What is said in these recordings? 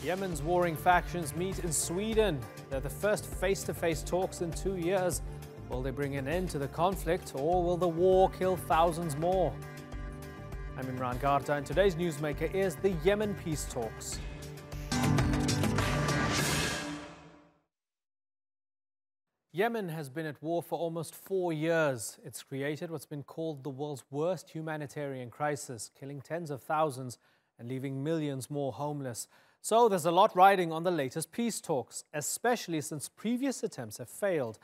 Yemen's warring factions meet in Sweden. They're the first face-to-face talks in 2 years. Will they bring an end to the conflict, or will the war kill thousands more? I'm Imran Garda, and today's newsmaker is the Yemen peace talks. Yemen has been at war for almost 4 years. It's created what's been called the world's worst humanitarian crisis, killing tens of thousands and leaving millions more homeless. So there's a lot riding on the latest peace talks, especially since previous attempts have failed.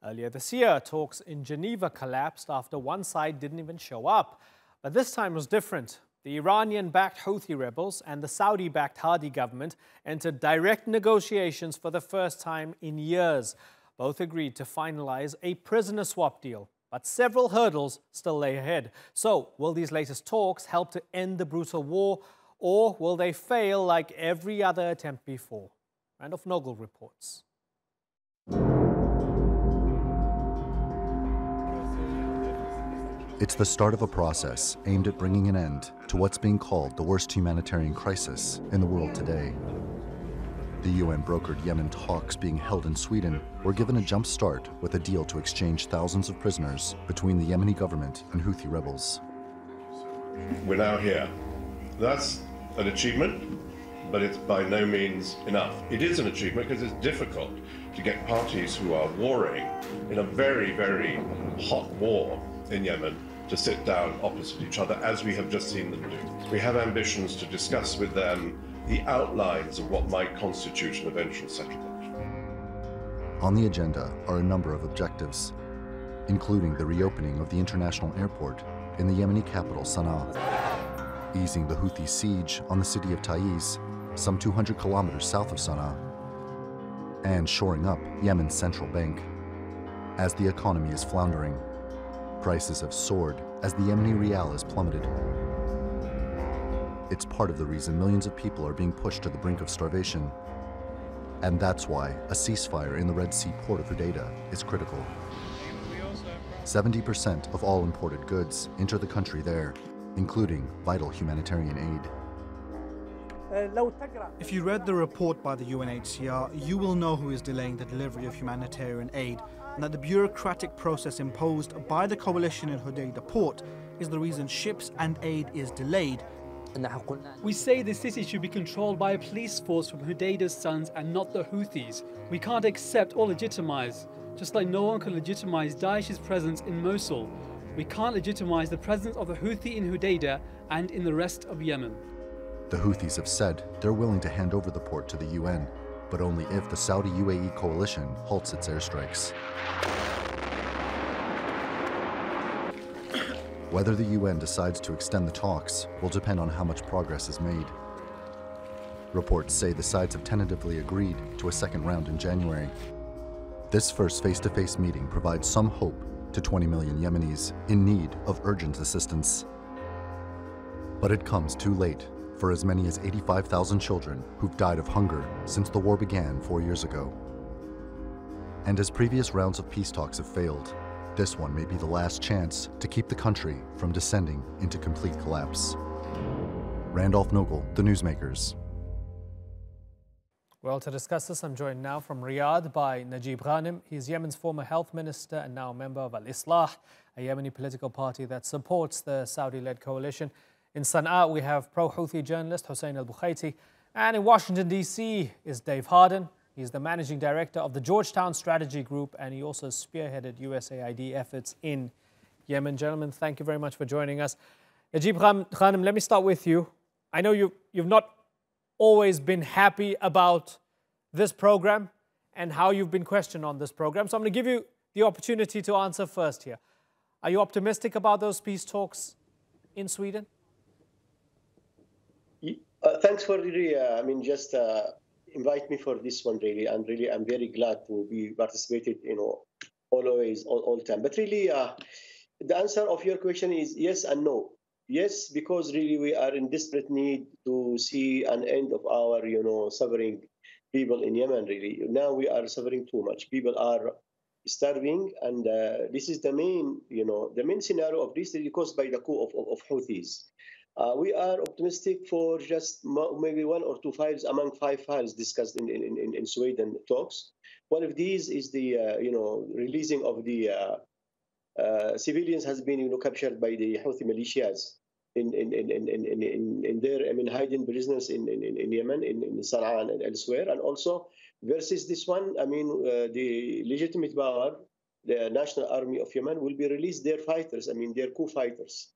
Earlier this year, talks in Geneva collapsed after one side didn't even show up. But this time was different. The Iranian-backed Houthi rebels and the Saudi-backed Hadi government entered direct negotiations for the first time in years. Both agreed to finalize a prisoner swap deal, but several hurdles still lay ahead. So, will these latest talks help to end the brutal war, or will they fail like every other attempt before? Randolph Nogel reports. It's the start of a process aimed at bringing an end to what's being called the worst humanitarian crisis in the world today. The UN-brokered Yemen talks being held in Sweden were given a jump start with a deal to exchange thousands of prisoners between the Yemeni government and Houthi rebels. We're now here. That's an achievement, but it's by no means enough. It is an achievement because it's difficult to get parties who are warring in a very, very hot war in Yemen to sit down opposite each other, as we have just seen them do. We have ambitions to discuss with them the outlines of what might constitute an eventual settlement. On the agenda are a number of objectives, including the reopening of the international airport in the Yemeni capital, Sana'a, easing the Houthi siege on the city of Taiz, some 200 kilometers south of Sana'a, and shoring up Yemen's central bank. As the economy is floundering, prices have soared as the Yemeni rial has plummeted. It's part of the reason millions of people are being pushed to the brink of starvation. And that's why a ceasefire in the Red Sea port of Hodeidah is critical. 70% of all imported goods enter the country there, including vital humanitarian aid. If you read the report by the UNHCR, you will know who is delaying the delivery of humanitarian aid, and that the bureaucratic process imposed by the coalition in Hodeidah port is the reason ships and aid is delayed. We say the city should be controlled by a police force from Hodeidah's sons and not the Houthis. We can't accept or legitimize, just like no one can legitimize Daesh's presence in Mosul. We can't legitimize the presence of the Houthi in Hodeidah and in the rest of Yemen. The Houthis have said they're willing to hand over the port to the UN, but only if the Saudi-UAE coalition halts its airstrikes. Whether the UN decides to extend the talks will depend on how much progress is made. Reports say the sides have tentatively agreed to a second round in January. This first face-to-face meeting provides some hope to 20 million Yemenis in need of urgent assistance. But it comes too late for as many as 85,000 children who've died of hunger since the war began 4 years ago. And as previous rounds of peace talks have failed, this one may be the last chance to keep the country from descending into complete collapse. Randolph Nogel, The Newsmakers. Well, to discuss this, I'm joined now from Riyadh by Najib Ghanem. He's Yemen's former health minister and now a member of Al-Islah, a Yemeni political party that supports the Saudi-led coalition. In Sana'a, we have pro-Houthi journalist Hussein al-Bukhaiti. And in Washington, D.C. is Dave Harden. He's the managing director of the Georgetown Strategy Group, and he also spearheaded USAID efforts in Yemen. Gentlemen, thank you very much for joining us. Najib Ghanem, let me start with you. I know you've not always been happy about this program and how you've been questioned on this program. So I'm going to give you the opportunity to answer first here. Are you optimistic about those peace talks in Sweden? Thanks for just invite me for this one, really. And really, I'm very glad to be participated, always, all the time. But really, the answer of your question is yes and no. Yes, because really we are in desperate need to see an end of our, suffering people in Yemen, really. Now we are suffering too much. People are starving, and this is the main, the main scenario of this is caused by the coup of Houthis. We are optimistic for just maybe one or two files among 5 files discussed in Sweden talks. One of these is the releasing of the civilians has been captured by the Houthi militias in their hiding prisoners in Yemen, in Sana'a and elsewhere, and also versus this one, the legitimate power, the National Army of Yemen, will be released their fighters, their coup fighters.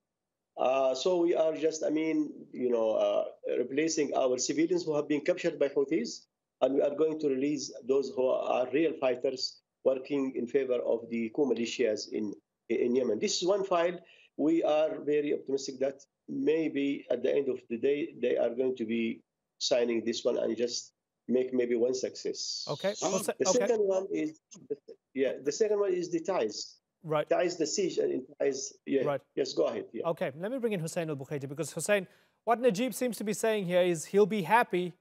So we are just, replacing our civilians who have been captured by Houthis, and we are going to release those who are real fighters working in favor of the coup militias in Yemen. This is one file. We are very optimistic that maybe at the end of the day, they are going to be signing this one and just make maybe one success. Okay. The second one is, the second one is the ties. Right. Ties the siege and ties. Yeah. Right. Yes, go ahead. Yeah. Okay, let me bring in Hussein al-Bukhaiti, because Hussein, what Najib seems to be saying here is he'll be happy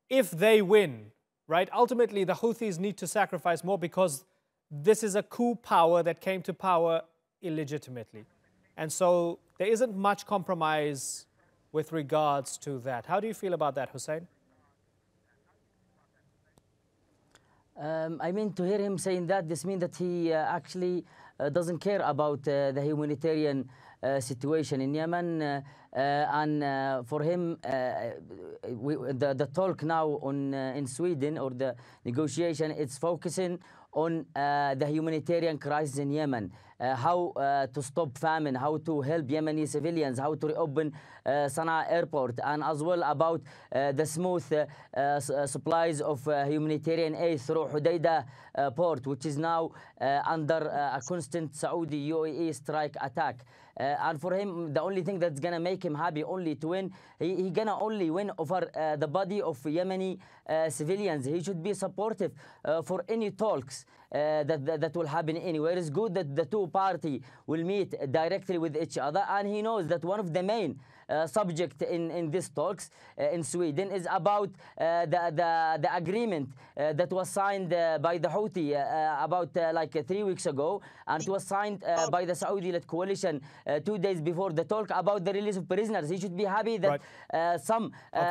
if they win, right? Ultimately, the Houthis need to sacrifice more because this is a coup power that came to power illegitimately. And so there isn't much compromise with regards to that. How do you feel about that, Hussein? To hear him saying that, this means that he actually doesn't care about the humanitarian situation in Yemen. And for him, the talk now in Sweden, or the negotiation, it's focusing on the humanitarian crisis in Yemen, how to stop famine, how to help Yemeni civilians, how to reopen Sana'a airport, and as well about the smooth supplies of humanitarian aid through Hodeidah port, which is now under a constant Saudi UAE strike attack. And for him, the only thing that's gonna make him happy only to win, he gonna only win over the body of Yemeni civilians. He should be supportive for any talks that will happen anywhere. It's good that the two parties will meet directly with each other, and he knows that one of the main subject in these talks in Sweden is about the agreement that was signed by the Houthi about like 3 weeks ago, and it was signed by the Saudi-led coalition 2 days before the talk about the release of prisoners. He should be happy that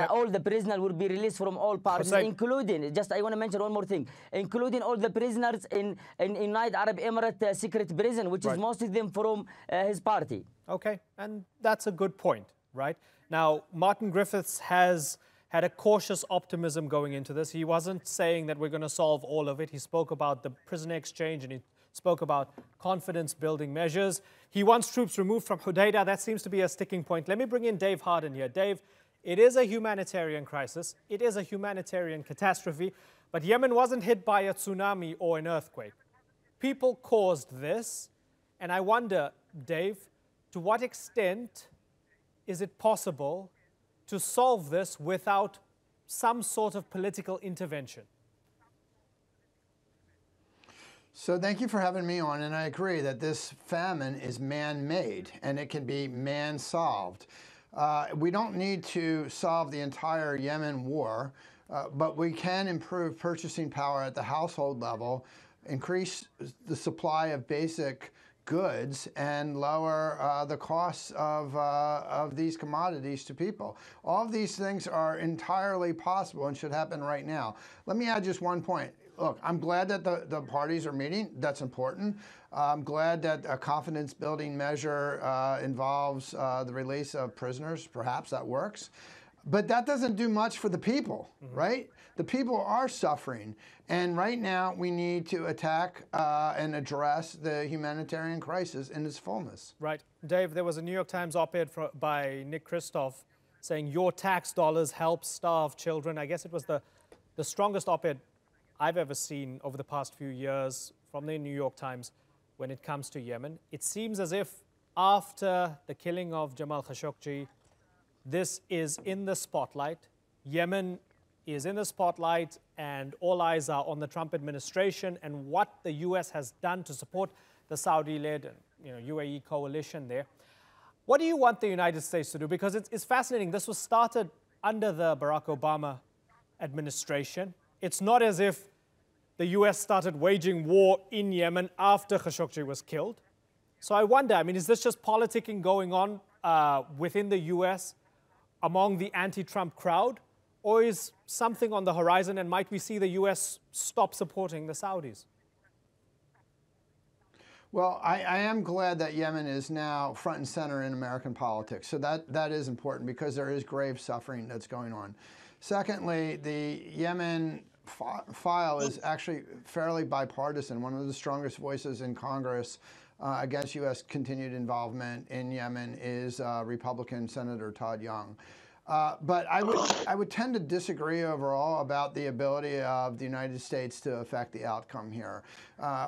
all the prisoners will be released from all parties, including, just I want to mention one more thing, including all the prisoners in United Arab Emirates secret prison, which is most of them from his party. Okay, and that's a good point, right? Now, Martin Griffiths has had a cautious optimism going into this. He wasn't saying that we're going to solve all of it. He spoke about the prisoner exchange, and he spoke about confidence-building measures. He wants troops removed from Hodeidah. That seems to be a sticking point. Let me bring in Dave Harden here. Dave, it is a humanitarian crisis. It is a humanitarian catastrophe. But Yemen wasn't hit by a tsunami or an earthquake. People caused this. And I wonder, Dave, to what extent is it possible to solve this without some sort of political intervention? So thank you for having me on, and I agree that this famine is man-made and it can be man-solved. We don't need to solve the entire Yemen war, but we can improve purchasing power at the household level, increase the supply of basic goods, and lower the costs of these commodities to people. All of these things are entirely possible and should happen right now. Let me add just one point. Look, I'm glad that the parties are meeting. That's important. I'm glad that a confidence-building measure involves the release of prisoners. Perhaps that works. But that doesn't do much for the people, right? The people are suffering. And right now, we need to attack and address the humanitarian crisis in its fullness. Right. Dave, there was a New York Times op-ed by Nick Kristof saying your tax dollars help starve children. I guess it was the strongest op-ed I've ever seen over the past few years from the New York Times when it comes to Yemen. It seems as if after the killing of Jamal Khashoggi, this is in the spotlight. Yemen is in the spotlight, and all eyes are on the Trump administration and what the U.S. has done to support the Saudi-led UAE coalition there. What do you want the United States to do? Because it's fascinating. This was started under the Barack Obama administration. It's not as if the U.S. started waging war in Yemen after Khashoggi was killed. So I wonder, is this just politicking going on within the U.S. among the anti-Trump crowd? Or is something on the horizon, and might we see the U.S. stop supporting the Saudis? Well, I am glad that Yemen is now front and center in American politics. So that is important because there is grave suffering that's going on. Secondly, the Yemen file is actually fairly bipartisan. One of the strongest voices in Congress against U.S. continued involvement in Yemen is Republican Senator Todd Young. But I would tend to disagree overall about the ability of the United States to affect the outcome here.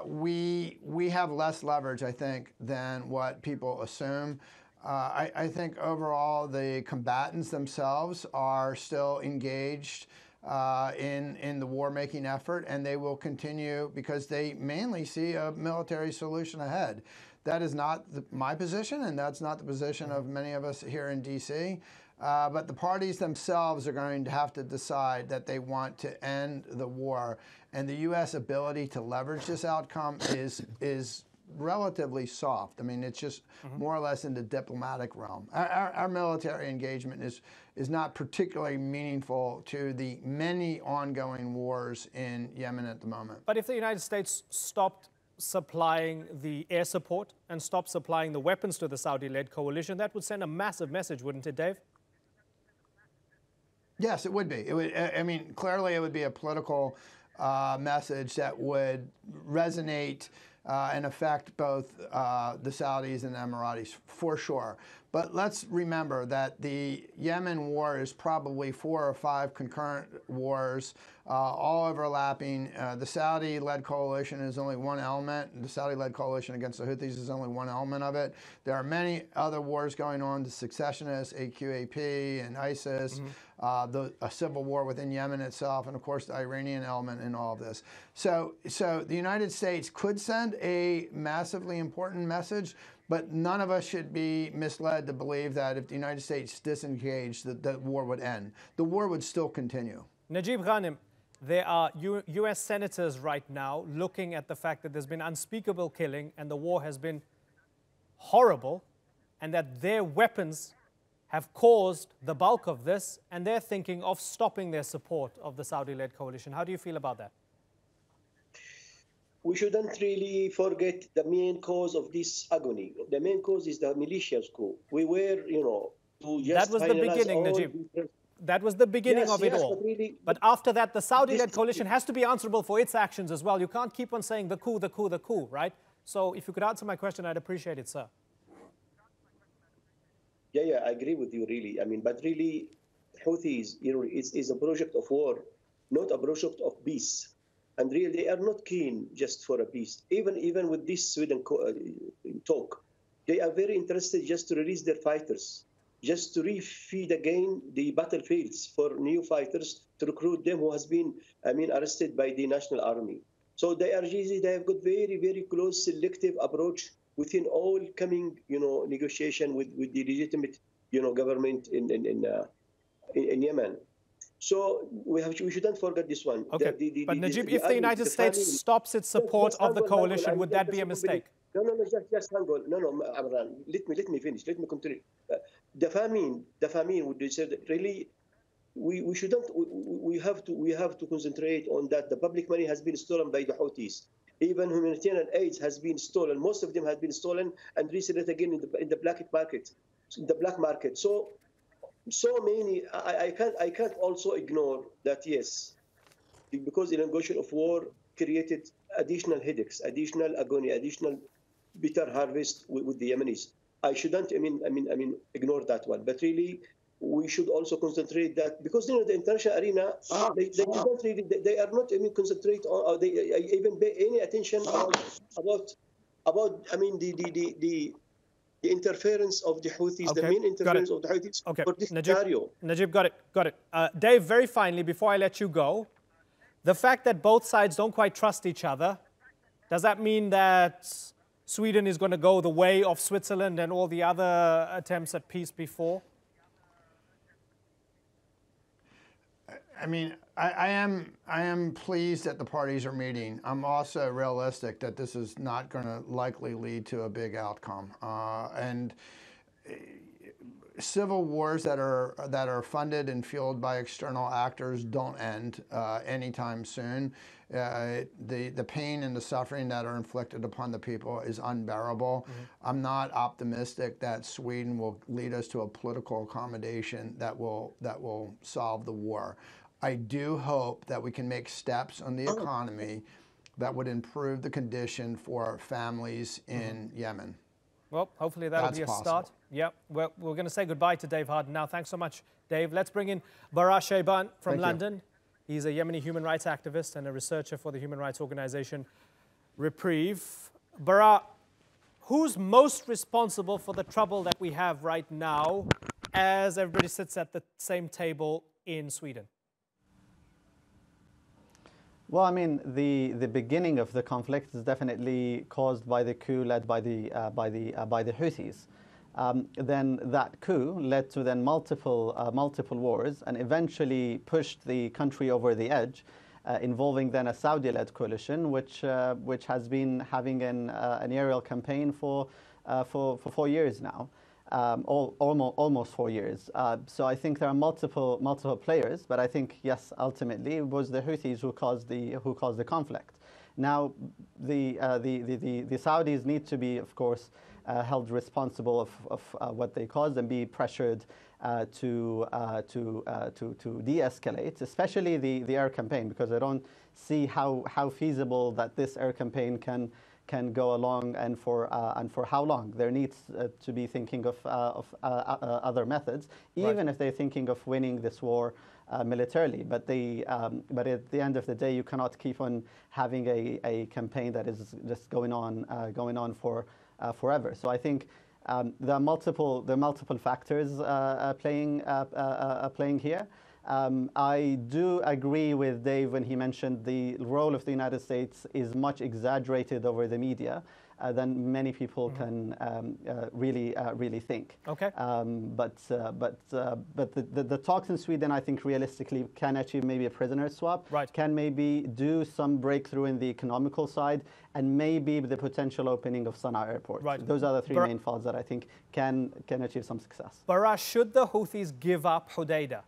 We have less leverage, I think, than what people assume. I think overall the combatants themselves are still engaged in the war-making effort, and they will continue because they mainly see a military solution ahead. That is not my position, and that's not the position of many of us here in D.C. But the parties themselves are going to have to decide that they want to end the war. And the U.S. ability to leverage this outcome is relatively soft. I mean, it's just more or less in the diplomatic realm. Our military engagement is not particularly meaningful to the many ongoing wars in Yemen at the moment. But if the United States stopped supplying the air support and stopped supplying the weapons to the Saudi-led coalition, that would send a massive message, wouldn't it, Dave? Yes, it would be. It would. I mean, clearly, it would be a political message that would resonate and affect both the Saudis and the Emiratis, for sure. But let's remember that the Yemen war is probably 4 or 5 concurrent wars, all overlapping. The Saudi-led coalition is only one element. The Saudi-led coalition against the Houthis is only one element of it. There are many other wars going on, the secessionists, AQAP and ISIS, a civil war within Yemen itself, and of course the Iranian element in all of this. So the United States could send a massively important message, but none of us should be misled to believe that if the United States disengaged, that the war would end. The war would still continue. Najib Ghanem, there are U.S. senators right now looking at the fact that there's been unspeakable killing and the war has been horrible, and that their weapons have caused the bulk of this, and they're thinking of stopping their support of the Saudi-led coalition. How do you feel about that? We shouldn't really forget the main cause of this agony. The main cause is the militias coup. We were, to just that was the beginning, Najib. That was the beginning of it all. But after that, the Saudi-led coalition has to be answerable for its actions as well. You can't keep on saying the coup, the coup, the coup, right? So if you could answer my question, I'd appreciate it, sir. Yeah, I agree with you, really. I mean, but really, Houthis, is a project of war, not a project of peace. And really, they are not keen just for a peace. Even with this Sweden talk, they are very interested just to release their fighters, just to refeed again the battlefields for new fighters, to recruit them who has been, arrested by the national army. So they are easy. They have got very, very close selective approach within all coming, negotiation with the legitimate, government in Yemen. So we shouldn't forget this one. Okay. But Najib, if the United States stops its support of the coalition, would that be a mistake? No, just hang on. No, Amran, let me finish. Let me continue. The famine would be said, really, we shouldn't. We have to concentrate on that. The public money has been stolen by the Houthis. Even humanitarian aid has been stolen. Most of them have been stolen and resold again in the black market. So many. I can't also ignore that. Yes, because the negotiation of war created additional headaches, additional agony, additional bitter harvest with the Yemenis. I shouldn't. Ignore that one. But really, we should also concentrate that, because the international arena, they are not even concentrate on, or they even pay any attention about the interference of the Houthis, okay, the main interference of the Houthis for this scenario. Najib, got it. Dave, very finally, before I let you go, the fact that both sides don't quite trust each other, does that mean that Sweden is going to go the way of Switzerland and all the other attempts at peace before? I am pleased that the parties are meeting. I'm also realistic that this is not going to likely lead to a big outcome. And civil wars that are funded and fueled by external actors don't end anytime soon. The pain and the suffering that are inflicted upon the people is unbearable. I'm not optimistic that Sweden will lead us to a political accommodation that will solve the war. I do hope that we can make steps on the economy that would improve the condition for families in Yemen. Well, hopefully that'll be a start. Yeah, well, we're going to say goodbye to Dave Harden now. Thanks so much, Dave. Let's bring in Bara Shayban from London. He's a Yemeni human rights activist and a researcher for the human rights organization Reprieve. Bara, who's most responsible for the trouble that we have right now as everybody sits at the same table in Sweden? Well, I mean, the beginning of the conflict is definitely caused by the coup led by the Houthis. Then that coup led to then multiple wars and eventually pushed the country over the edge, involving then a Saudi-led coalition, which has been having an aerial campaign for 4 years now. Almost 4 years. So I think there are multiple players, but I think yes, ultimately it was the Houthis who caused the conflict. Now the Saudis need to be, of course, held responsible of what they caused and be pressured to de-escalate, especially the air campaign, because I don't see how feasible that this air campaign can go along and for how long. There needs to be thinking of other methods, even if they're thinking of winning this war militarily. But at the end of the day, you cannot keep on having a campaign that is just going on for forever. So I think there are multiple factors playing here. I do agree with Dave when he mentioned the role of the United States is much exaggerated over the media than many people can really think. Okay. But the talks in Sweden, I think, realistically can achieve maybe a prisoner swap. Right. Can maybe do some breakthrough in the economical side, and maybe the potential opening of Sana'a airport. Right. Those are the three main files that I think can achieve some success. Bara, should the Houthis give up Hodeidah?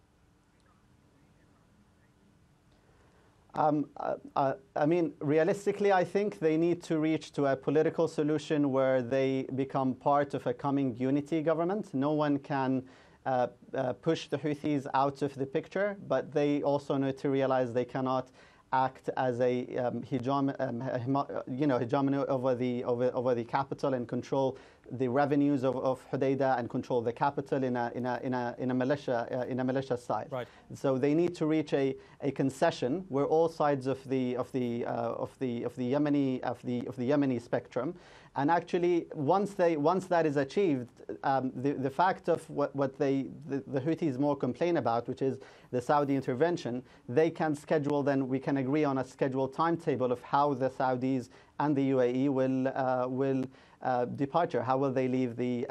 I mean, realistically, I think they need to reach to a political solution where they become part of a coming unity government. No one can push the Houthis out of the picture, but they also need to realize they cannot act as a hegemony over the capital and control the revenues of Hodeidah and control the capital in a militia side. Right. So they need to reach a concession where all sides of the Yemeni spectrum, and actually once that is achieved, the fact of what the Houthis more complain about, which is the Saudi intervention, they can schedule. Then we can agree on a scheduled timetable of how the Saudis and the UAE will departure. How will they leave the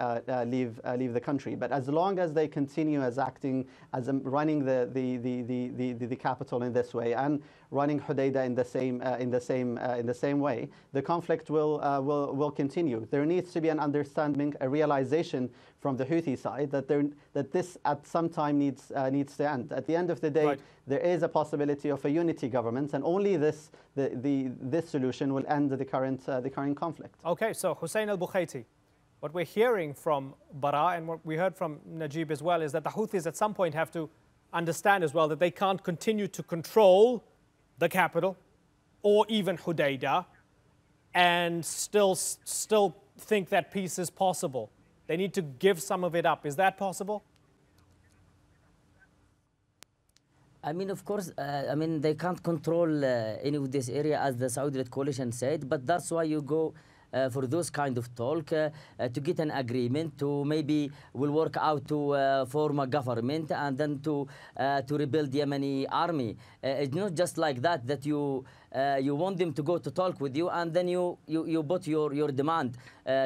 country? But as long as they continue as acting as running the capital in this way and running Hodeidah in the same way, the conflict will continue. There needs to be an understanding, a realization from the Houthi side that this at some time needs to end. At the end of the day, right, there is a possibility of a unity government, and only this solution will end the current conflict. Okay, so Hussein al-Bukhaiti, what we're hearing from Bara and what we heard from Najib as well is that the Houthis at some point have to understand as well that they can't continue to control the capital or even Hodeidah and still think that peace is possible. They need to give some of it up. Is that possible? I mean, of course, they can't control any of this area, as the Saudi-led coalition said, but that's why you go for those kind of talk to get an agreement, to maybe will work out to form a government and then to rebuild the Yemeni army. It's not just like that you want them to go to talk with you and then you put your demand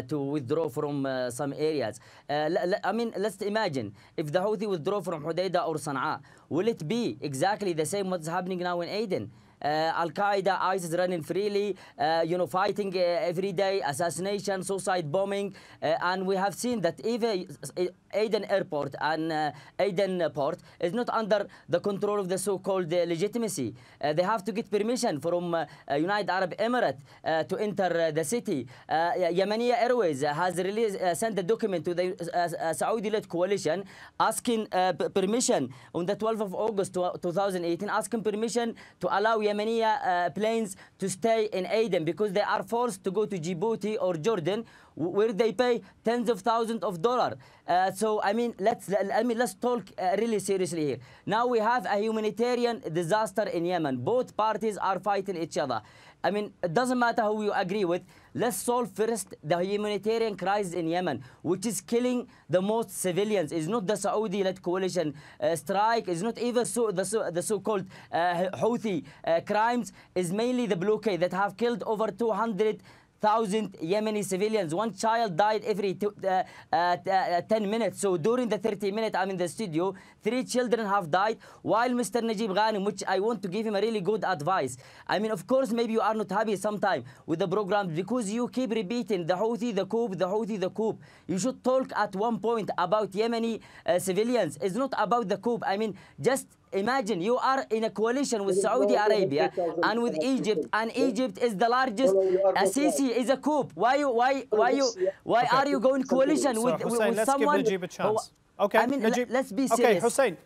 to withdraw from some areas. I mean, let's imagine if the Houthi withdraw from Hodeidah or Sana'a, will it be exactly the same what's happening now in Aden? Al-Qaeda, ISIS running freely, fighting every day, assassination, suicide bombing, and we have seen that Aden Airport and Aden Port is not under the control of the so-called legitimacy. They have to get permission from United Arab Emirates to enter the city. Yemeni Airways has sent a document to the Saudi-led coalition asking permission on the 12th of August 2018, asking permission to allow Yemeni planes to stay in Aden because they are forced to go to Djibouti or Jordan, where they pay tens of thousands of dollars. So I mean, let's talk really seriously here. Now we have a humanitarian disaster in Yemen. Both parties are fighting each other. I mean, it doesn't matter who you agree with. Let's solve first the humanitarian crisis in Yemen, which is killing the most civilians. It's not the Saudi-led coalition strike. It's not even the so-called Houthi crimes. It's mainly the blockade that have killed over 200,000 Yemeni civilians. One child died every 10 minutes. So during the 30 minutes I'm in the studio, 3 children have died, while Mr. Najib Ghanem, which I want to give him a really good advice. I mean, of course, maybe you are not happy sometime with the program because you keep repeating the Houthi, the coup, the Houthi, the coup. You should talk at one point about Yemeni civilians. It's not about the coup. I mean, just imagine you are in a coalition with Saudi Arabia and with Egypt, and Egypt is the largest. Sisi is a coup. Why are you going coalition with Hussein, let's someone? give Najib a chance. Okay, I mean, Najib. let's be serious. Okay, Hussein,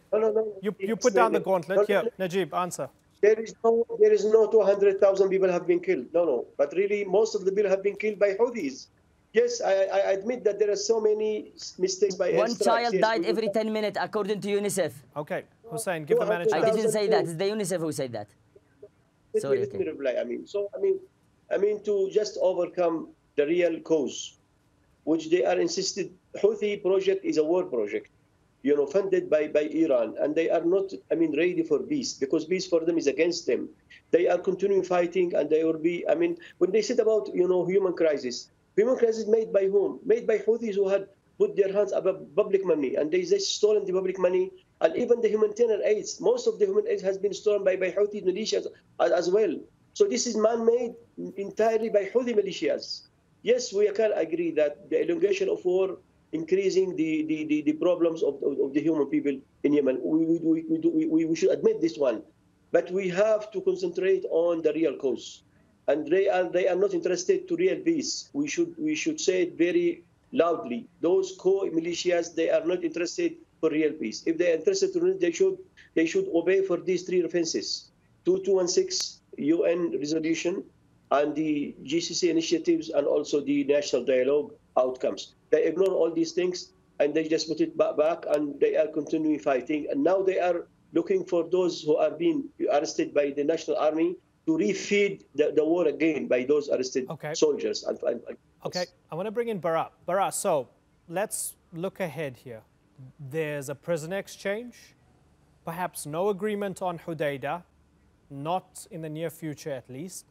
you put down the gauntlet. Here, Najib, answer. There is no 200,000 people have been killed. No. But really, most of the people have been killed by Houthis. Yes, I admit that there are so many mistakes by one child died every 10 minutes, according to UNICEF. Okay, Hussein, give the man a chance. I didn't say that. It's the UNICEF who said that. Sorry. Let me reply. I mean, to just overcome the real cause, which they are insisted. Houthi project is a war project, funded by Iran, and they are not, ready for peace, because peace for them is against them. They are continuing fighting, and they will be, when they said about, human crisis made by whom? Made by Houthis who had put their hands above public money, and they just stolen the public money, and even the humanitarian aids. Most of the human aid has been stolen by Houthi militias as well. So this is man-made entirely by Houthi militias. Yes, we can agree that the elongation of war increasing the problems of the human people in Yemen. We should admit this one, but we have to concentrate on the real cause, and they are not interested to real peace. We should say it very loudly. Those co-militias, they are not interested for real peace. If they are interested to, they should obey for these 3 offenses: 2216 UN resolution, and the GCC initiatives, and also the national dialogue outcomes. They ignore all these things, and they just put it back, and they are continuing fighting. And now they are looking for those who are being arrested by the national army to refeed the war again by those arrested soldiers. Okay, I want to bring in Bara. Bara, so let's look ahead here. There's a prisoner exchange, perhaps no agreement on Hudaydah, not in the near future at least.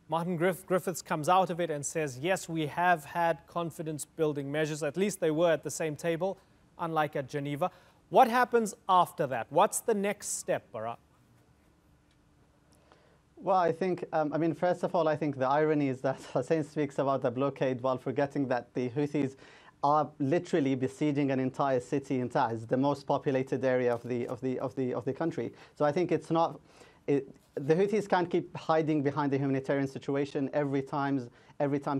Martin Griffiths comes out of it and says, yes, we have had confidence-building measures. At least they were at the same table, unlike at Geneva. What happens after that? What's the next step, Bara? Well, I think, first of all, I think the irony is that Hussein speaks about the blockade while forgetting that the Houthis are literally besieging an entire city in Taiz, the most populated area of the country. So I think it's not. The Houthis can't keep hiding behind the humanitarian situation every time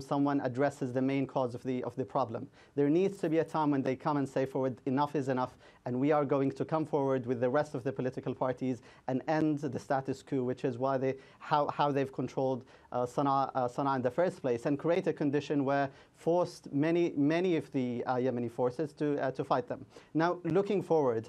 someone addresses the main cause of the problem. There needs to be a time when they come and say forward, enough is enough, and we are going to come forward with the rest of the political parties and end the status quo, which is why how they've controlled Sana'a in the first place, and create a condition where forced many of the Yemeni forces to fight them. Now, looking forward,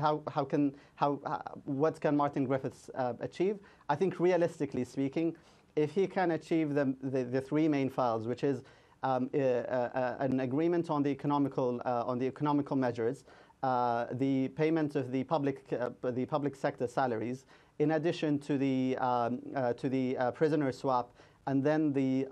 what can Martin Griffiths achieve? I think, realistically speaking, if he can achieve the 3 main files, which is an agreement on the economical measures, the payment of the public sector salaries, in addition to the prisoner swap, and then the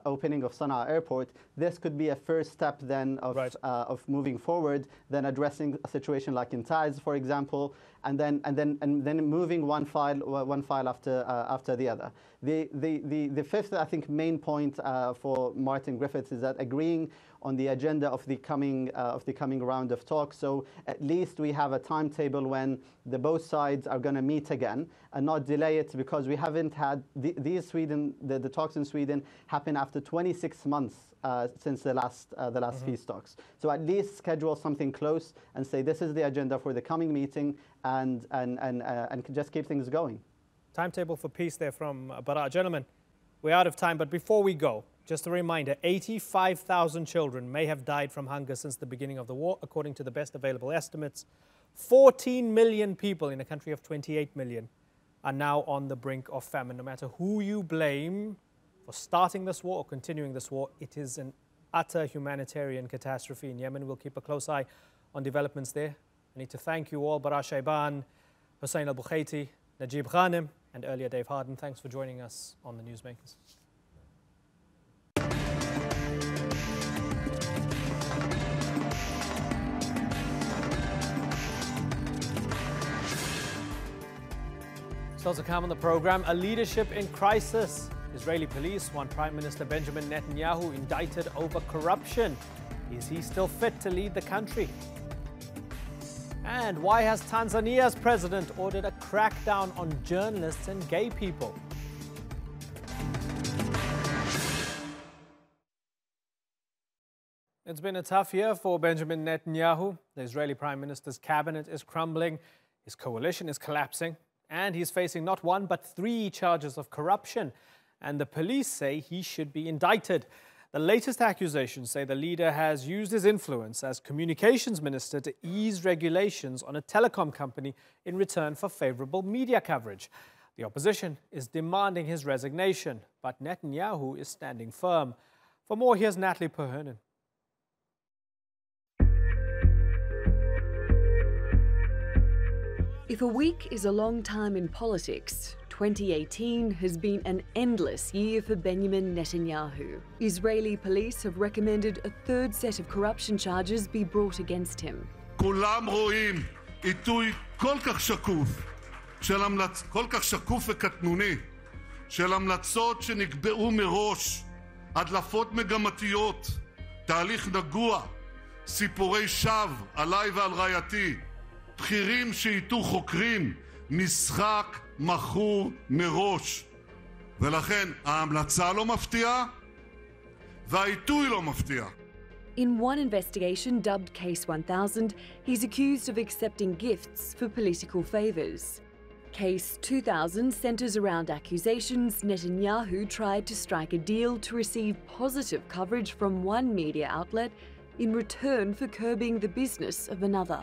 opening of Sana'a airport, this could be a first step then of moving forward, then addressing a situation like in Taiz, for example, and then moving one file after the other. The fifth, I think, main point for Martin Griffiths is that agreeing on the agenda of the coming round of talks. So at least we have a timetable when both sides are going to meet again, and not delay it, because we haven't had the talks in Sweden happen after 26 months since the last peace talks. So at least schedule something close and say this is the agenda for the coming meeting, and just keep things going. Timetable for peace there from Barak. Gentlemen, we're out of time, but before we go, just a reminder, 85,000 children may have died from hunger since the beginning of the war, according to the best available estimates. 14 million people in a country of 28 million are now on the brink of famine. No matter who you blame for starting this war or continuing this war, it is an utter humanitarian catastrophe in Yemen. We'll keep a close eye on developments there. I need to thank you all, Barak Shaiban, Hussein Al-Bukhaiti, Najib Ghanem, and earlier Dave Harden. Thanks for joining us on The Newsmakers. Still to come on the program, a leadership in crisis. Israeli police want Prime Minister Benjamin Netanyahu indicted over corruption. Is he still fit to lead the country? And why has Tanzania's president ordered a crackdown on journalists and gay people? It's been a tough year for Benjamin Netanyahu. The Israeli Prime Minister's cabinet is crumbling, his coalition is collapsing, and he's facing not one but 3 charges of corruption. And the police say he should be indicted. The latest accusations say the leader has used his influence as communications minister to ease regulations on a telecom company in return for favorable media coverage. The opposition is demanding his resignation, but Netanyahu is standing firm. For more, here's Natalie Perhernan. If a week is a long time in politics, 2018 has been an endless year for Benjamin Netanyahu. Israeli police have recommended a 3rd set of corruption charges be brought against him. כולם רואים עיתוי כל כך שקוף וקטנוני של המלצות שנקבעו מראש, הדלפות מגמתיות, תהליך נגוע, סיפורי שווא עליי ועל רעייתי, בכירים שאיתו חוקרים, משחק מכור מראש. ולכן ההמלצה לא מפתיעה והעיתוי לא מפתיע. In one investigation dubbed Case 1000, he's accused of accepting gifts for political favours. Case 2000 centres around accusations Netanyahu tried to strike a deal to receive positive coverage from one media outlet in return for curbing the business of another.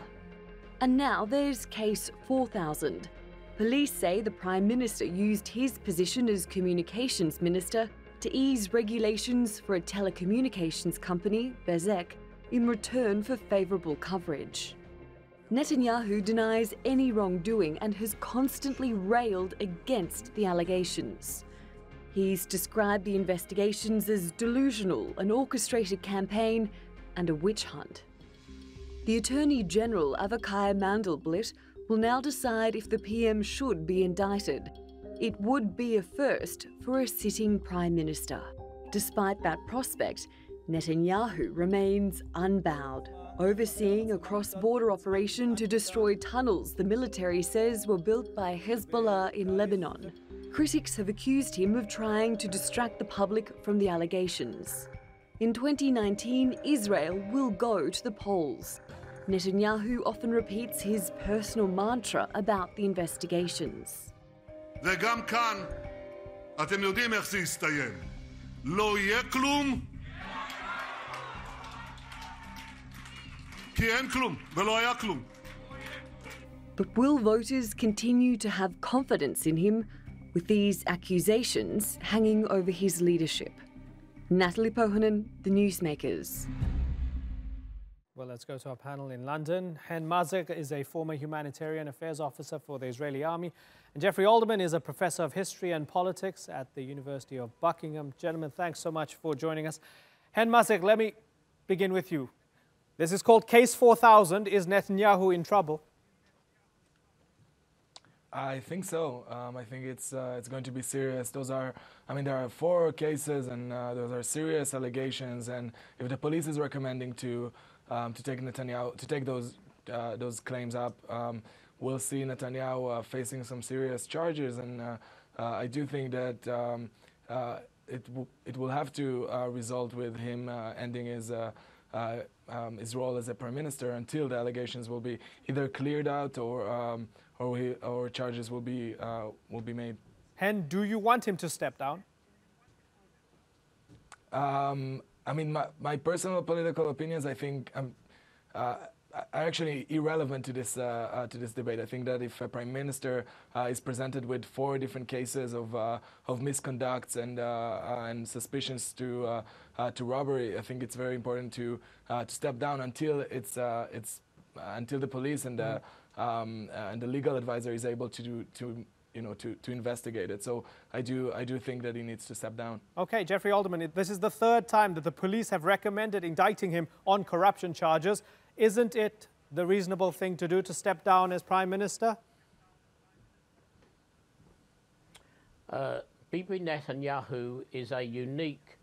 And now there's Case 4000. Police say the Prime Minister used his position as communications minister to ease regulations for a telecommunications company, Bezek, in return for favourable coverage. Netanyahu denies any wrongdoing and has constantly railed against the allegations. He's described the investigations as delusional, an orchestrated campaign, and a witch hunt. The Attorney General Avikai Mandelblit will now decide if the PM should be indicted. It would be a first for a sitting Prime Minister. Despite that prospect, Netanyahu remains unbowed, overseeing a cross-border operation to destroy tunnels the military says were built by Hezbollah in Lebanon. Critics have accused him of trying to distract the public from the allegations. In 2019, Israel will go to the polls. Netanyahu often repeats his personal mantra about the investigations. וגם כאן, אתם יודעים איך זה יסתיים. לא יהיה כלום, כי אין כלום, ולא היה כלום. But will voters continue to have confidence in him with these accusations hanging over his leadership? Natalie Perhernan, The Newsmakers. Well, let's go to our panel in London. Hen Mazik is a former humanitarian affairs officer for the Israeli army. And Jeffrey Alderman is a professor of history and politics at the University of Buckingham. Gentlemen, thanks so much for joining us. Hen Mazik, let me begin with you. This is called Case 4000. Is Netanyahu in trouble? I think so. I think it's going to be serious. There are 4 cases, and those are serious allegations. And if the police is recommending to take Netanyahu to take those claims up, we'll see Netanyahu facing some serious charges. And I do think that it will have to result with him ending his role as a prime minister until the allegations will be either cleared out or charges will be made. And do you want him to step down? I mean, my personal political opinions, I think, are actually irrelevant to this debate. I think that if a prime minister is presented with 4 different cases of misconducts and suspicions to robbery, I think it's very important to step down until until the police and the legal advisor is able to investigate it. So I do think that he needs to step down. Okay, Jeffrey Alderman, this is the 3rd time that the police have recommended indicting him on corruption charges. Isn't it the reasonable thing to do to step down as Prime Minister? Bibi Netanyahu is a unique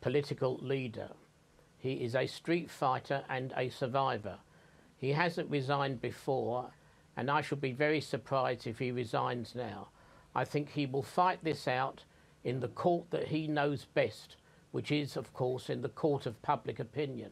political leader. He is a street fighter and a survivor. He hasn't resigned before, and I should be very surprised if he resigns now. I think he will fight this out in the court that he knows best, which is, of course, in the court of public opinion.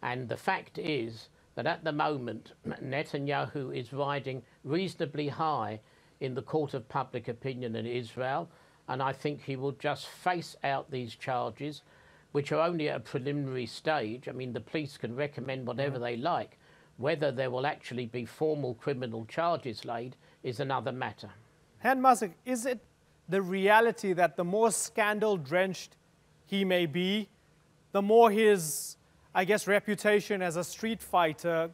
And the fact is that at the moment, Netanyahu is riding reasonably high in the court of public opinion in Israel, and I think he will just face out these charges, which are only at a preliminary stage. I mean, the police can recommend whatever they like. Whether there will actually be formal criminal charges laid is another matter. Hen Mazik, is it the reality that the more scandal-drenched he may be, the more his, I guess, reputation as a street fighter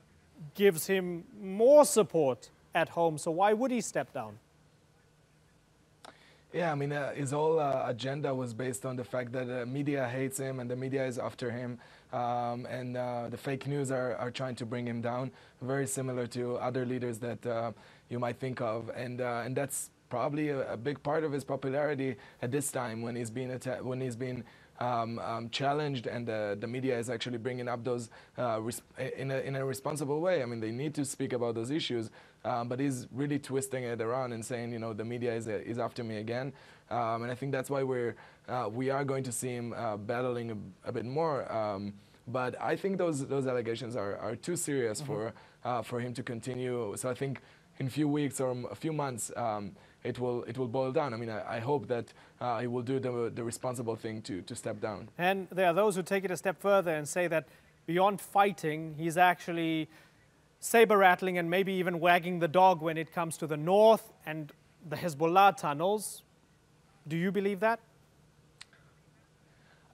gives him more support at home? So why would he step down? Yeah, I mean, his whole agenda was based on the fact that the media hates him and the media is after him, and the fake news are trying to bring him down, very similar to other leaders that you might think of, and that's probably a big part of his popularity at this time when he's been challenged, and the media is actually bringing up those in a responsible way. I mean, they need to speak about those issues, but he's really twisting it around and saying, you know, the media is after me again, and I think that's why we are going to see him battling a bit more. But I think those allegations are too serious for him to continue. So I think in a few weeks or a few months, it will boil down. I mean, I hope that he will do the responsible thing to step down. And there are those who take it a step further and say that beyond fighting, he's actually saber-rattling and maybe even wagging the dog when it comes to the north and the Hezbollah tunnels. Do you believe that?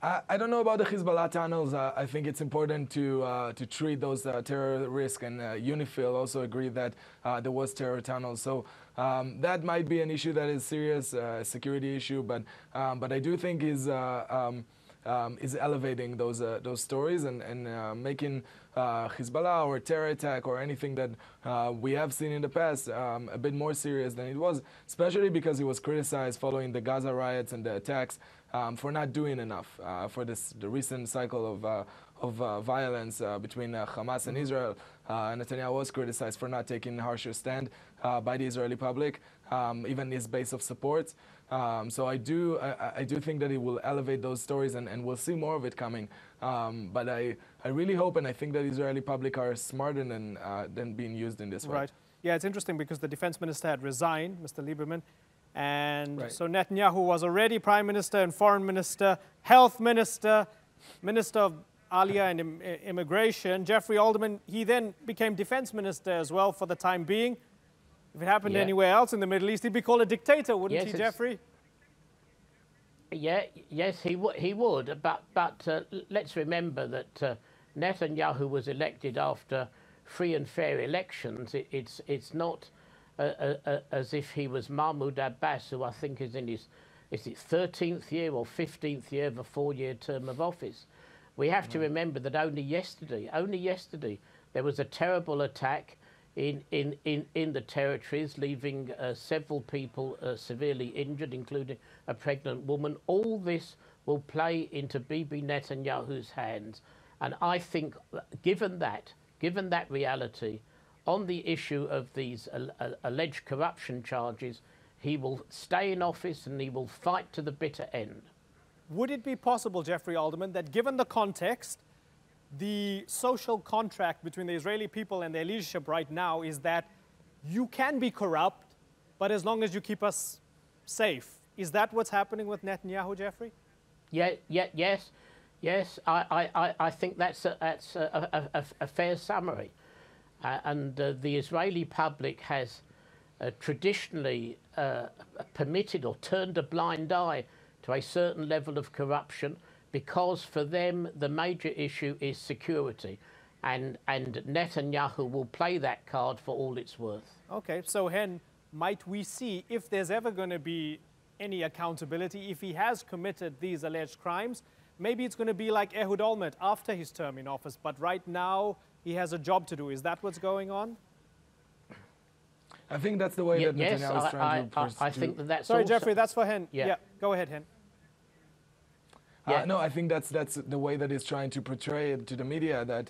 I don't know about the Hezbollah tunnels. I think it's important to treat those terror risks, and UNIFIL also agreed that there was terror tunnels. So that might be an issue that is serious, a security issue. But I do think is elevating those stories and making Hezbollah or terror attack or anything that we have seen in the past a bit more serious than it was, especially because he was criticized following the Gaza riots and the attacks for not doing enough for the recent cycle of violence between Hamas and Israel. Netanyahu was criticized for not taking a harsher stand by the Israeli public, even his base of support. So I do think that he will elevate those stories, and we'll see more of it coming. But I really hope, and I think that the Israeli public are smarter than being used in this way. Right. Yeah, it's interesting because the defense minister had resigned, Mr. Lieberman, and so Netanyahu was already prime minister and foreign minister, health minister, minister of Aliyah and Immigration. Jeffrey Alderman, he then became defense minister as well for the time being. If it happened anywhere else in the Middle East, he'd be called a dictator, wouldn't he, Jeffrey? Yes, he would. But let's remember that Netanyahu was elected after free and fair elections. It's not as if he was Mahmoud Abbas, who I think is in his 13th year or 15th year of a 4-year term of office. We have to remember that only yesterday, there was a terrible attack in the territories, leaving several people severely injured, including a pregnant woman. All this will play into Bibi Netanyahu's hands. And I think, given that reality, on the issue of these alleged corruption charges, he will stay in office and he will fight to the bitter end. Would it be possible, Jeffrey Alderman, that given the context, the social contract between the Israeli people and their leadership right now is that you can be corrupt, but as long as you keep us safe? Is that what's happening with Netanyahu, Jeffrey? Yes. I think that's a fair summary. And the Israeli public has traditionally permitted or turned a blind eye to a certain level of corruption, because for them the major issue is security, and Netanyahu will play that card for all it's worth. Okay, so Hen, might we see, if there's ever going to be any accountability, if he has committed these alleged crimes, maybe it's going to be like Ehud Olmert after his term in office, but right now he has a job to do. Is that what's going on? I think that's the way that Netanyahu is trying to pursue. I think that's Sorry, also, Jeffrey, that's for Hen. Yeah, go ahead, Hen. No, I think that's the way that he's trying to portray it to the media, that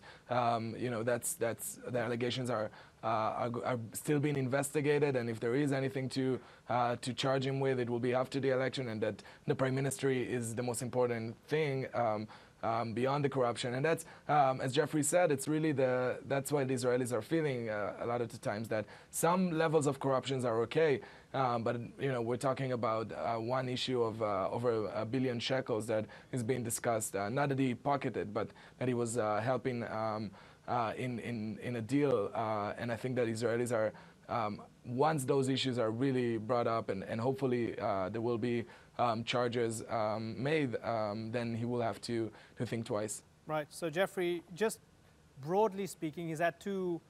you know, that's the allegations are still being investigated, and if there is anything to charge him with, it will be after the election, and that the Prime Ministry is the most important thing beyond the corruption. And that's, as Jeffrey said, it's really that's why the Israelis are feeling a lot of the times that some levels of corruptions are okay, but you know, we're talking about one issue of over $1 billion shekels that is being discussed. Not that he pocketed, but that he was helping in a deal. And I think that Israelis are, once those issues are really brought up, and hopefully there will be charges made, then he will have to think twice. Right. So, Jeffrey, just broadly speaking, he's had 2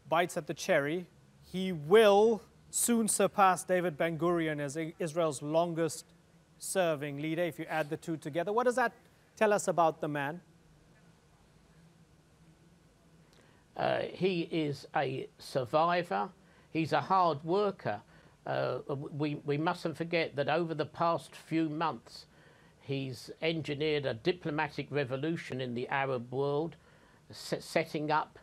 bites at the cherry. He will soon surpass David Ben-Gurion as Israel's longest-serving leader, if you add the 2 together. What does that tell us about the man? He is a survivor. He's a hard worker. We mustn't forget that over the past few months, he's engineered a diplomatic revolution in the Arab world, setting up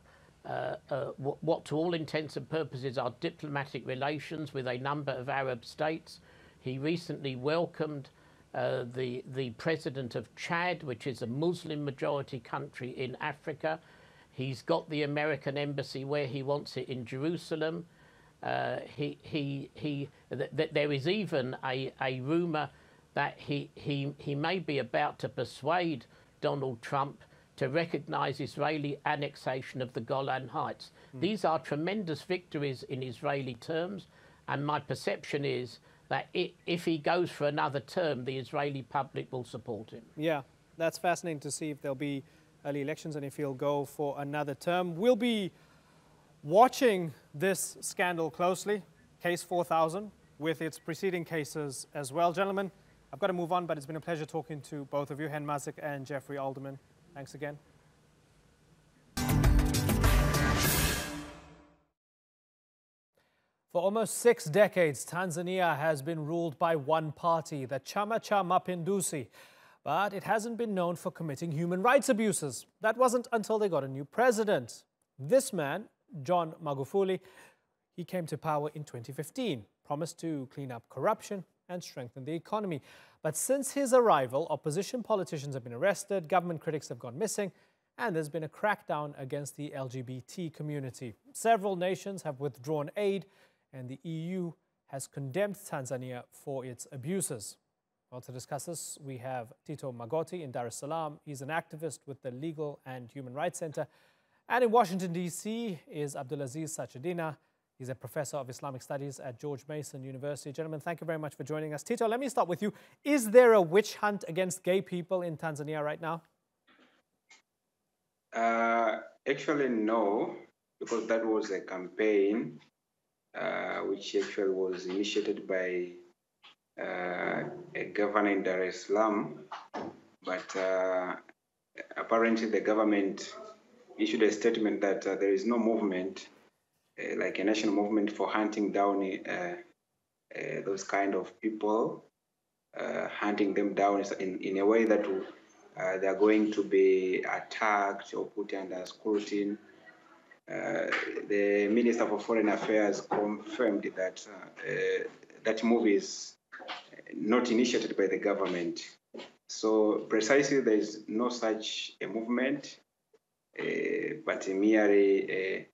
what to all intents and purposes are diplomatic relations with a number of Arab states. He recently welcomed the president of Chad, which is a Muslim majority country in Africa. He's got the American embassy where he wants it in Jerusalem. There is even a rumor that he may be about to persuade Donald Trump to recognize Israeli annexation of the Golan Heights. These are tremendous victories in Israeli terms, and my perception is that if he goes for another term, the Israeli public will support him. Yeah, that's fascinating to see if there'll be early elections and if he'll go for another term. We'll be watching this scandal closely, Case 4000, with its preceding cases as well. Gentlemen, I've got to move on, but it's been a pleasure talking to both of you, Hen Mazik and Jeffrey Alderman. Thanks again. For almost 6 decades, Tanzania has been ruled by one party, the Chama cha Mapinduzi. But it hasn't been known for committing human rights abuses. That wasn't until they got a new president. This man, John Magufuli, he came to power in 2015, promised to clean up corruption and strengthen the economy. But since his arrival, opposition politicians have been arrested, government critics have gone missing, and there's been a crackdown against the LGBT community. Several nations have withdrawn aid, and the EU has condemned Tanzania for its abuses. Well, to discuss this, we have Tito Magoti in Dar es Salaam. He's an activist with the Legal and Human Rights Center. And in Washington, D.C. is Abdulaziz Sachedina. He's a professor of Islamic Studies at George Mason University. Gentlemen, thank you very much for joining us. Tito, let me start with you. Is there a witch hunt against gay people in Tanzania right now? Actually, no, because that was a campaign which actually was initiated by a governor in Dar es Salaam, but apparently the government issued a statement that there is no movement like a national movement for hunting down those kind of people, hunting them down in a way that they are going to be attacked or put under scrutiny. The Minister for Foreign Affairs confirmed that that move is not initiated by the government. So precisely there is no such a movement, but merely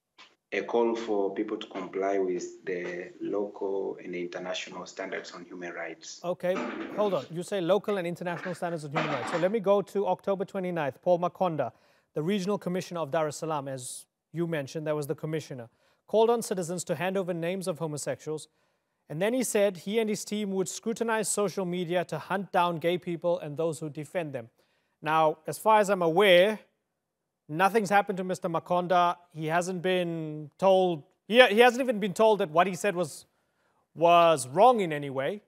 a call for people to comply with the local and international standards on human rights. Okay, hold on. You say local and international standards on human rights. So let me go to October 29th. Paul Makonda, the regional commissioner of Dar es Salaam, as you mentioned, that was the commissioner, called on citizens to hand over names of homosexuals. And then he said he and his team would scrutinize social media to hunt down gay people and those who defend them. Now, as far as I'm aware, nothing's happened to Mr. Makonda. He hasn't been told, he hasn't even been told that what he said was wrong in any way.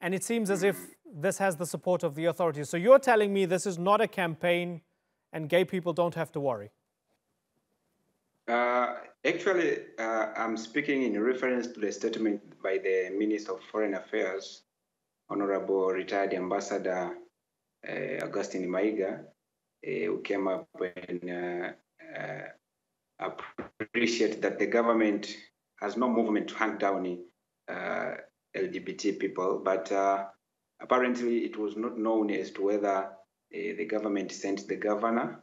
And it seems as if this has the support of the authorities. So you're telling me this is not a campaign and gay people don't have to worry? Actually, I'm speaking in reference to the statement by the Minister of Foreign Affairs, Honorable Retired Ambassador Augustine Maiga, who came up and appreciate that the government has no movement to hunt down LGBT people, but apparently it was not known as to whether the government sent the governor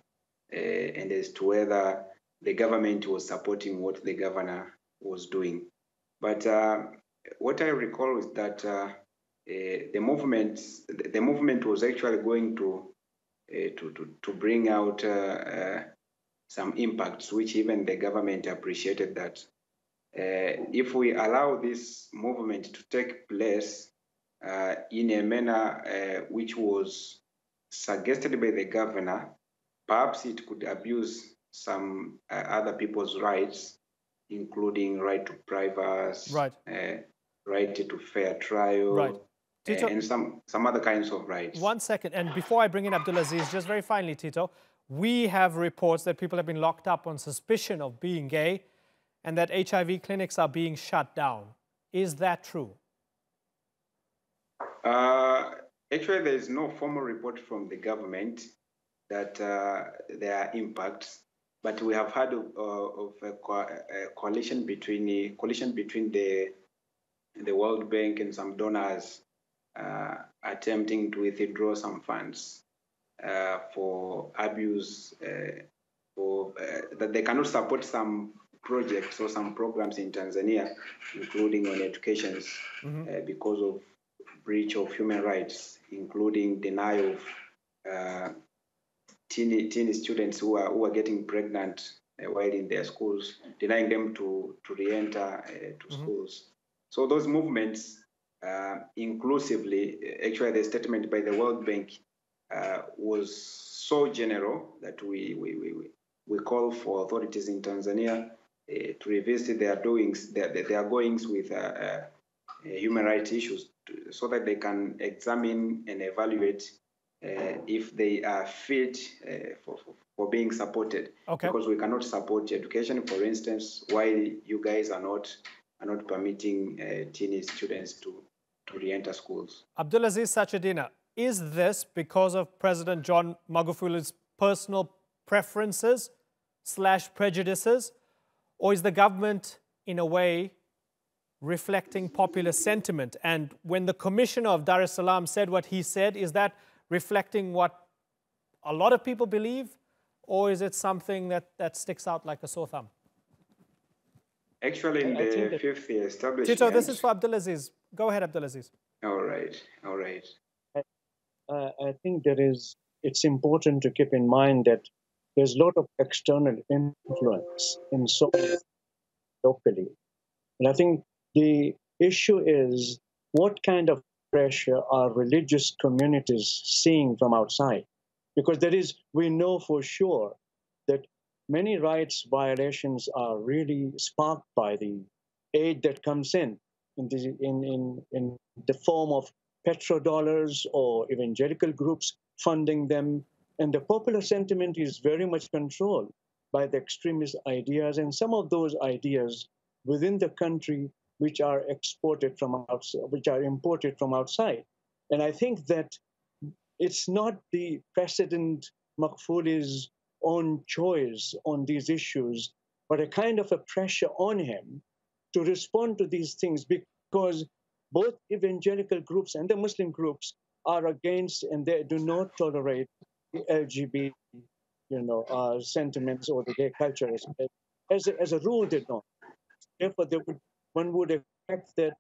and as to whether the government was supporting what the governor was doing. But what I recall is that the movement was actually going to bring out some impacts, which even the government appreciated that if we allow this movement to take place in a manner which was suggested by the governor, perhaps it could abuse some other people's rights, including right to privacy, right to fair trial, Tito, and some other kinds of rights. 1 second, and before I bring in Abdulaziz, just very finally, Tito, we have reports that people have been locked up on suspicion of being gay and that HIV clinics are being shut down. Is that true? Actually, there is no formal report from the government that there are impacts, but we have heard of a coalition between the World Bank and some donors attempting to withdraw some funds for abuse, that they cannot support some projects or some programs in Tanzania, including on education, because of breach of human rights, including denial of teen students who are getting pregnant while in their schools, denying them to re-enter to schools. So those movements, inclusively, actually the statement by the World Bank was so general that we call for authorities in Tanzania to revisit their doings, their goings with human rights issues, so that they can examine and evaluate if they are fit for being supported. Okay. Because we cannot support education, for instance, while you guys are not permitting teenage students to re-enter schools. Abdulaziz Sachedina, is this because of President John Magufuli's personal preferences / prejudices, or is the government, in a way, reflecting popular sentiment? And when the commissioner of Dar es Salaam said what he said, is that reflecting what a lot of people believe, or is it something that sticks out like a sore thumb? Actually, in the fifth establishment... Tito, this is for Abdulaziz. Go ahead, Abdulaziz. All right. I think it's important to keep in mind that there's a lot of external influence in Somalia locally. And I think the issue is what kind of pressure are religious communities seeing from outside? Because we know for sure that many rights violations are really sparked by the aid that comes in the form of petrodollars or evangelical groups funding them. And the popular sentiment is very much controlled by the extremist ideas, and some of those ideas within the country which are exported from outside, which are imported from outside. And I think that it's not the President Magufuli own choice on these issues, but a kind of a pressure on him to respond to these things, because both evangelical groups and the Muslim groups are against, and they do not tolerate the LGBT, sentiments or the gay culture. As a rule, they don't. Therefore, one would expect that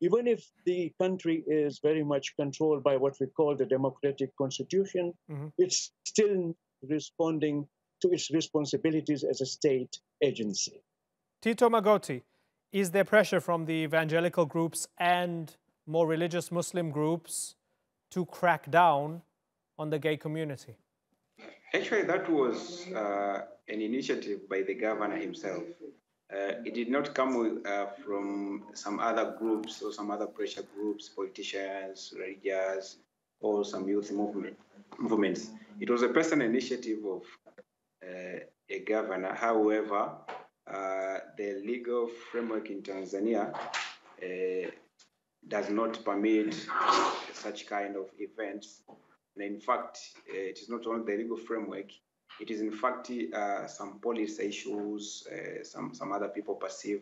even if the country is very much controlled by what we call the democratic constitution, it's still responding to its responsibilities as a state agency. Tito Magoti, is there pressure from the evangelical groups and more religious Muslim groups to crack down on the gay community? Actually, that was an initiative by the governor himself. It did not come from some other groups or some other pressure groups, politicians, religious, or some youth movements. It was a personal initiative of a governor. However, the legal framework in Tanzania does not permit such kind of events. And in fact, it is not only the legal framework, it is in fact some policy issues, some other people perceive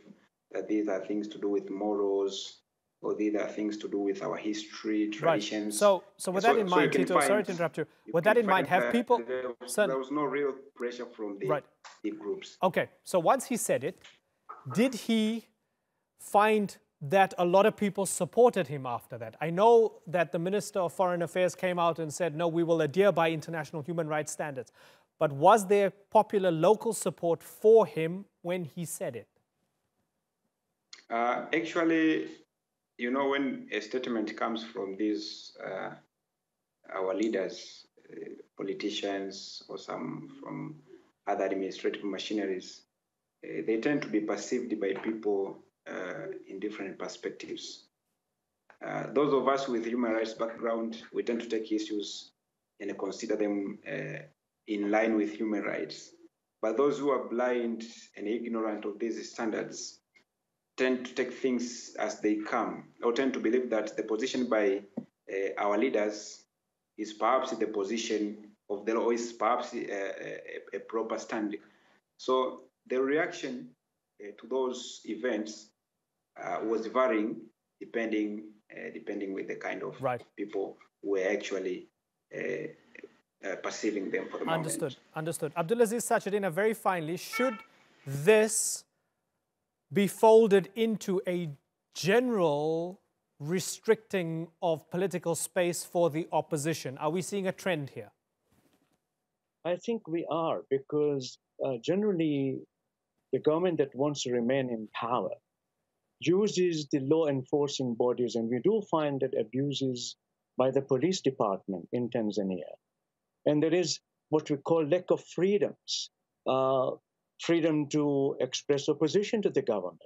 that these are things to do with morals, or these are things to do with our history, traditions. Right. So with that in mind, Tito, sorry to interrupt you. With that in mind, have people... There was no real pressure from the groups. Okay, so once he said it, did he find that a lot of people supported him after that? I know that the Minister of Foreign Affairs came out and said, no, we will adhere by international human rights standards. But was there popular local support for him when he said it? Actually, when a statement comes from these, our leaders, politicians, or some from other administrative machineries, they tend to be perceived by people in different perspectives. Those of us with human rights background, we tend to take issues and consider them in line with human rights. But those who are blind and ignorant of these standards tend to take things as they come, or tend to believe that the position by our leaders is perhaps the position of the law, is perhaps a proper standing. So the reaction to those events was varying depending with the kind of people who were actually perceiving them for the moment. Understood. Abdulaziz Sachedina, very finally, should this be folded into a general restricting of political space for the opposition? Are we seeing a trend here? I think we are, because generally the government that wants to remain in power uses the law enforcing bodies, and we do find that abuses by the police department in Tanzania. And there is what we call lack of freedoms, freedom to express opposition to the government.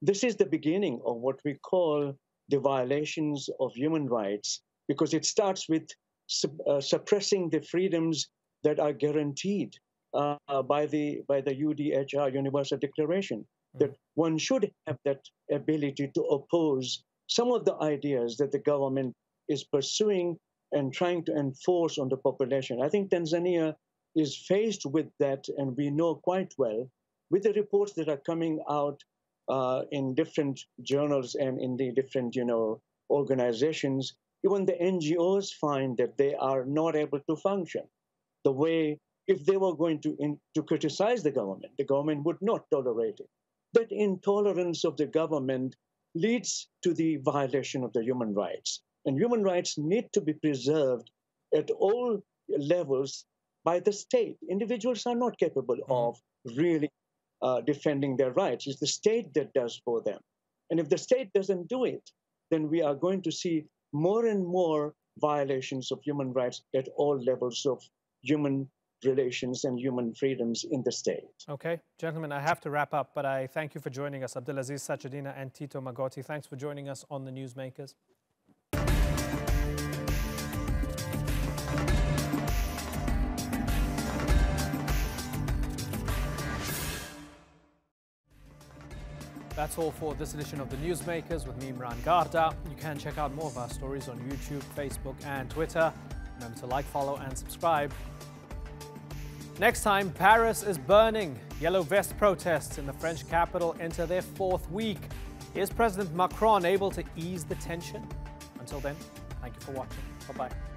This is the beginning of what we call the violations of human rights, because it starts with suppressing the freedoms that are guaranteed by the UDHR, Universal Declaration, that one should have that ability to oppose some of the ideas that the government is pursuing and trying to enforce on the population. I think Tanzania is faced with that, and we know quite well, with the reports that are coming out in different journals and in the different, organizations. Even the NGOs find that they are not able to function the way, if they were going to criticize the government would not tolerate it. That intolerance of the government leads to the violation of the human rights. And human rights need to be preserved at all levels by the state. Individuals are not capable of really defending their rights. It's the state that does for them. And if the state doesn't do it, then we are going to see more and more violations of human rights at all levels of human relations and human freedoms in the state. Okay, gentlemen, I have to wrap up, but I thank you for joining us. Abdulaziz Sachedina and Tito Magoti, thanks for joining us on The Newsmakers. That's all for this edition of The Newsmakers with me, Imran Garda. You can check out more of our stories on YouTube, Facebook and Twitter. Remember to like, follow and subscribe. Next time, Paris is burning. Yellow vest protests in the French capital enter their 4th week. Is President Macron able to ease the tension? Until then, thank you for watching. Bye-bye.